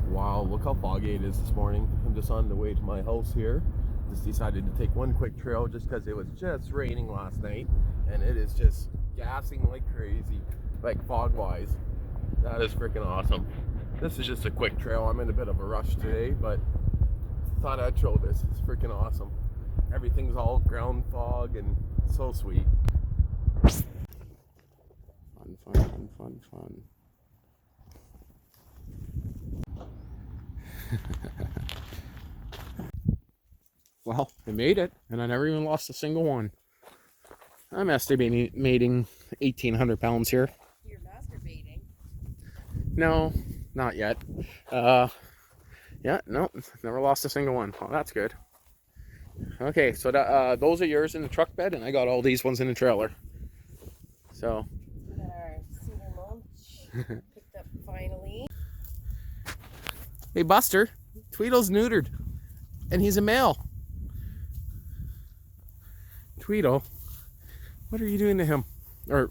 Wow, look how foggy it is this morning. I'm just on the way to my house here. Just decided to take one quick trail just because it was just raining last night. And it is just gassing like crazy, like fog-wise. That is freaking awesome. This is just a quick trail. I'm in a bit of a rush today, but thought I'd show this. It's freaking awesome. Everything's all ground fog and so sweet. Fun. Well, I made it, and I never even lost a single one. I'm estimating 1,800 pounds here. You're masturbating? No, not yet. Yeah, no, never lost a single one. Well, that's good. Okay, so that, those are yours in the truck bed, and I got all these ones in the trailer. So. We got our single mulch picked up finally. Hey, Buster, Tweedle's neutered, and he's a male. Tweedle, what are you doing to him? Or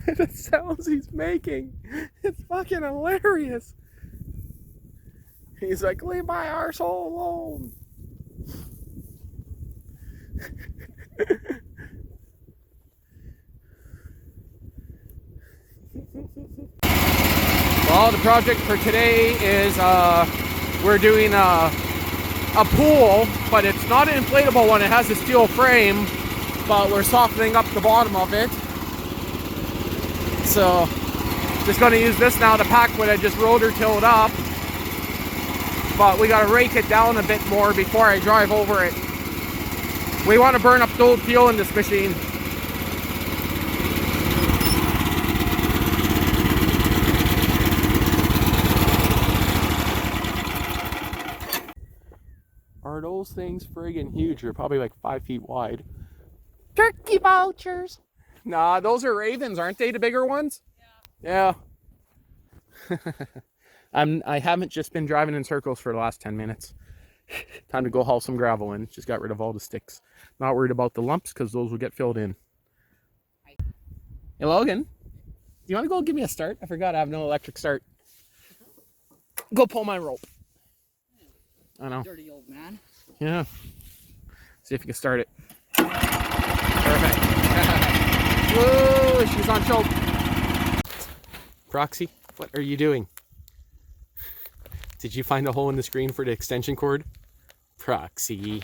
the sounds he's making, it's fucking hilarious. He's like, leave my arsehole alone. Well, the project for today is we're doing a pool, but it's not an inflatable one. It has a steel frame, but we're softening up the bottom of it. So just going to use this now to pack what I just rotor tilled up, but we got to rake it down a bit more before I drive over it. We want to burn up the old fuel in this machine. Are those things friggin' huge? They're probably like 5 feet wide. Turkey vouchers. Nah, those are ravens, aren't they? The bigger ones? Yeah. I haven't just been driving in circles for the last 10 minutes. Time to go haul some gravel in. Just got rid of all the sticks. Not worried about the lumps because those will get filled in. Hey, Logan, do you want to go give me a start? I forgot I have no electric start. Go pull my rope. I know. Dirty old man. Yeah. See if you can start it. Perfect. Whoa, she's on choke. Proxy, what are you doing? Did you find a hole in the screen for the extension cord? Proxy.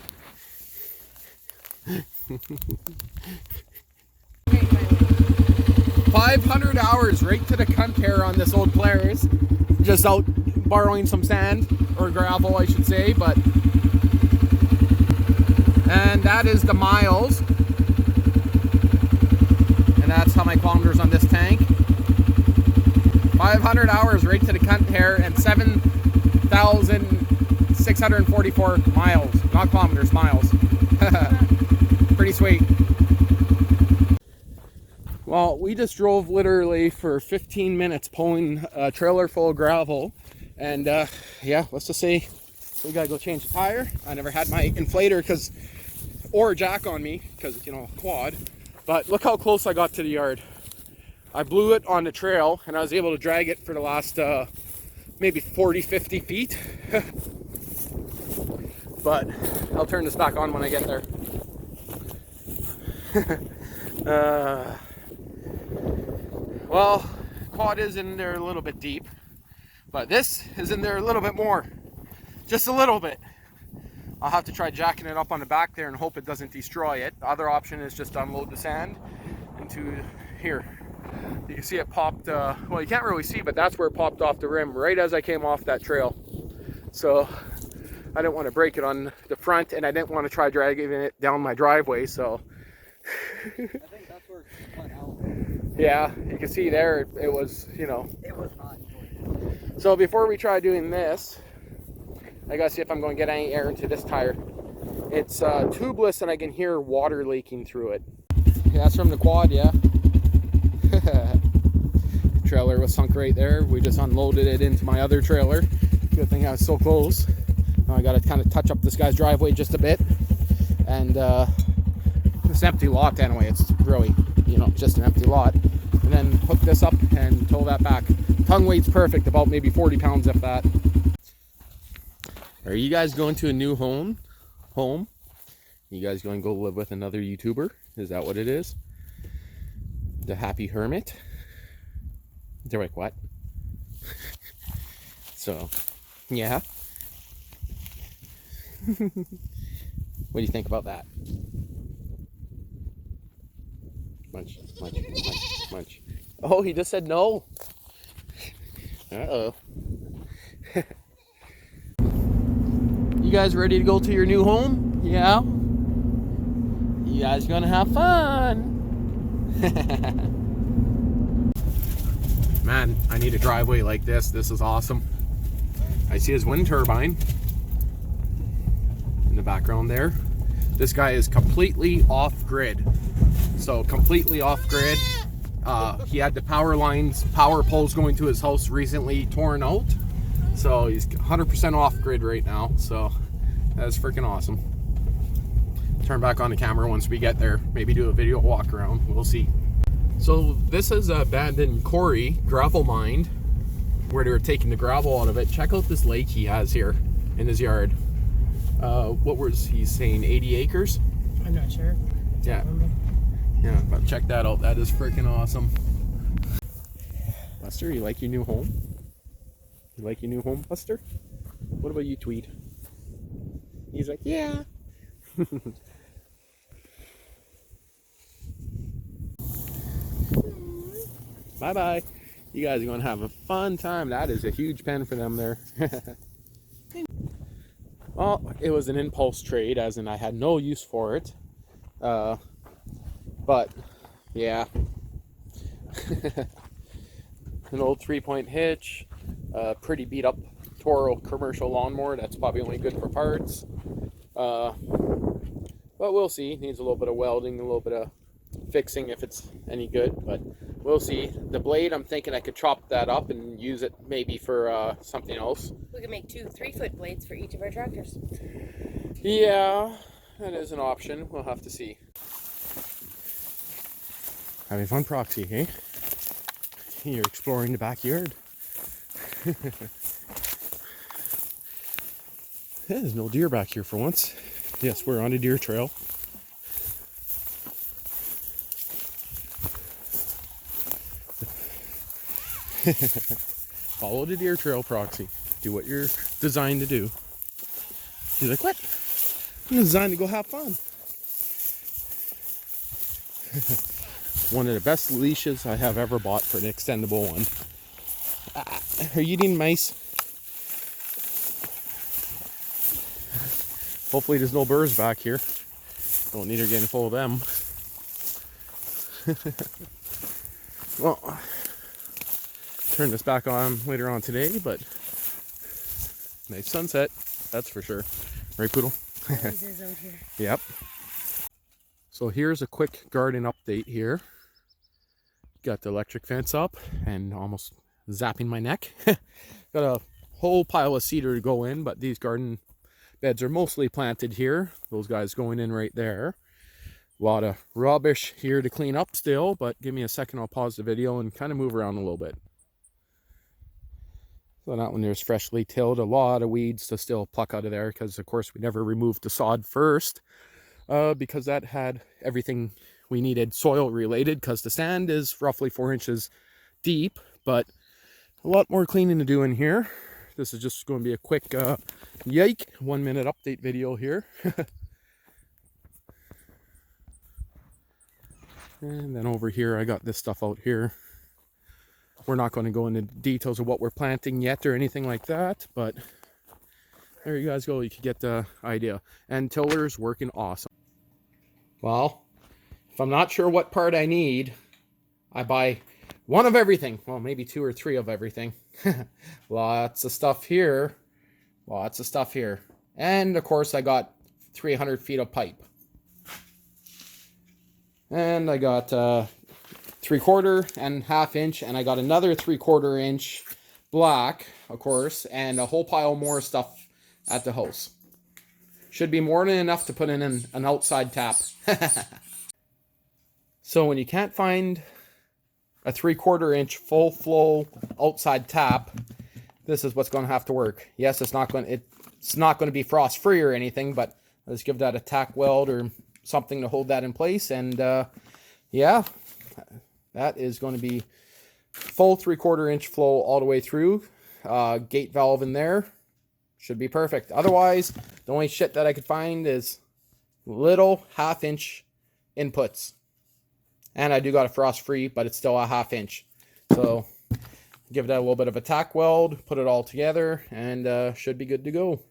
500 hours right to the cunt hair on this old Polaris. Just out borrowing some sand, or gravel I should say, but. And that is the miles. And that's how many kilometers on this tank. 500 hours right to the cunt hair and 7,644 miles. Not kilometers, miles. Pretty sweet. Well, we just drove literally for 15 minutes pulling a trailer full of gravel. And yeah, let's just say we gotta go change the tire. I never had my inflator or jack on me because, you know, quad. But look how close I got to the yard. I blew it on the trail and I was able to drag it for the last maybe 40-50 feet. But I'll turn this back on when I get there. Well, quad is in there a little bit deep, but this is in there a little bit more, just a little bit. I'll have to try jacking it up on the back there and hope it doesn't destroy it. The other option is just unload the sand into here. You can see it popped, well, you can't really see, but that's where it popped off the rim right as I came off that trail. So I didn't want to break it on the front, and I didn't want to try dragging it down my driveway, so. I think that's where it's cut out. Yeah, you can see there, it was, you know. It was not. So before we try doing this, I gotta see if I'm going to get any air into this tire. It's tubeless and I can hear water leaking through it. Yeah, that's from the quad, yeah. Trailer was sunk right there. We just unloaded it into my other trailer. Good thing I was so close. Now I gotta kind of touch up this guy's driveway just a bit. And it's an empty lot anyway. It's really, you know, just an empty lot. And then hook this up and tow that back. Tongue weight's perfect, about maybe 40 pounds if that. Are you guys going to a new home? You guys going to go live with another YouTuber? Is that what it is? The happy hermit? They're like, what? So, yeah. What do you think about that? Munch, munch, munch, munch. Oh, he just said no. Uh-oh. You guys ready to go to your new home? Yeah? You guys gonna have fun? Man, I need a driveway like this. This is awesome. I see his wind turbine in the background there. This guy is completely off grid. So completely off grid. He had the power poles going to his house recently torn out. So he's 100% off grid right now. So that's freaking awesome. Turn back on the camera once we get there. Maybe do a video walk around. We'll see. So this is an abandoned quarry, gravel mine, where they were taking the gravel out of it. Check out this lake he has here in his yard. What was he saying, 80 acres? I'm not sure. Yeah. Yeah, but check that out. That is freaking awesome. Buster, you like your new home? You like your new home, Buster? What about you, Tweed? He's like, yeah. Bye-bye. You guys are going to have a fun time. That is a huge pen for them there. Well, it was an impulse trade, as in I had no use for it. But, yeah. An old 3-point hitch. Pretty beat up Toro commercial lawnmower. That's probably only good for parts. But we'll see. Needs a little bit of welding, a little bit of fixing if it's any good. But we'll see. The blade, I'm thinking I could chop that up and use it maybe for something else. We could make 2 3-foot blades for each of our tractors. Yeah, that is an option. We'll have to see. Having fun, Proxy, eh? You're exploring the backyard. There's no deer back here for once. Yes, we're on a deer trail. Follow the deer trail, Proxy. Do what you're designed to do. He's like, what? I'm designed to go have fun. One of the best leashes I have ever bought for an extendable one. Are you eating mice? Hopefully there's no birds back here. Don't need her getting full of them. Well, turn this back on later on today, but nice sunset, that's for sure. Right, Poodle? Always is out here. Yep. So here's a quick garden update here. Got the electric fence up and almost zapping my neck. Got a whole pile of cedar to go in, but these garden beds are mostly planted here. Those guys going in right there. A lot of rubbish here to clean up still, but give me a second, I'll pause the video and kind of move around a little bit. So that one there's freshly tilled, a lot of weeds to still pluck out of there because of course we never removed the sod first because that had everything we needed soil related, because the sand is roughly 4 inches deep, but a lot more cleaning to do in here. This is just going to be a quick 1 minute update video here. And then over here I got this stuff out here. We're not going to go into details of what we're planting yet or anything like that, but there you guys go. You can get the idea. And tiller's working awesome. Well, if I'm not sure what part I need, I buy one of everything. Well, maybe 2 or 3 of everything. Lots of stuff here. Lots of stuff here. And of course I got 300 feet of pipe. And I got 3/4 and 1/2 inch, and I got another 3/4 inch black, of course, and a whole pile more stuff at the house. Should be more than enough to put in an outside tap. So when you can't find a 3/4 inch full flow outside tap, this is what's going to have to work. Yes, it's not going to be frost free or anything, but let's give that a tack weld or something to hold that in place. And yeah, that is going to be full 3/4 inch flow all the way through. Gate valve in there should be perfect. Otherwise, the only shit that I could find is little 1/2 inch inputs. And I do got a frost free, but it's still a 1/2 inch. So give that a little bit of a tack weld, put it all together, and should be good to go.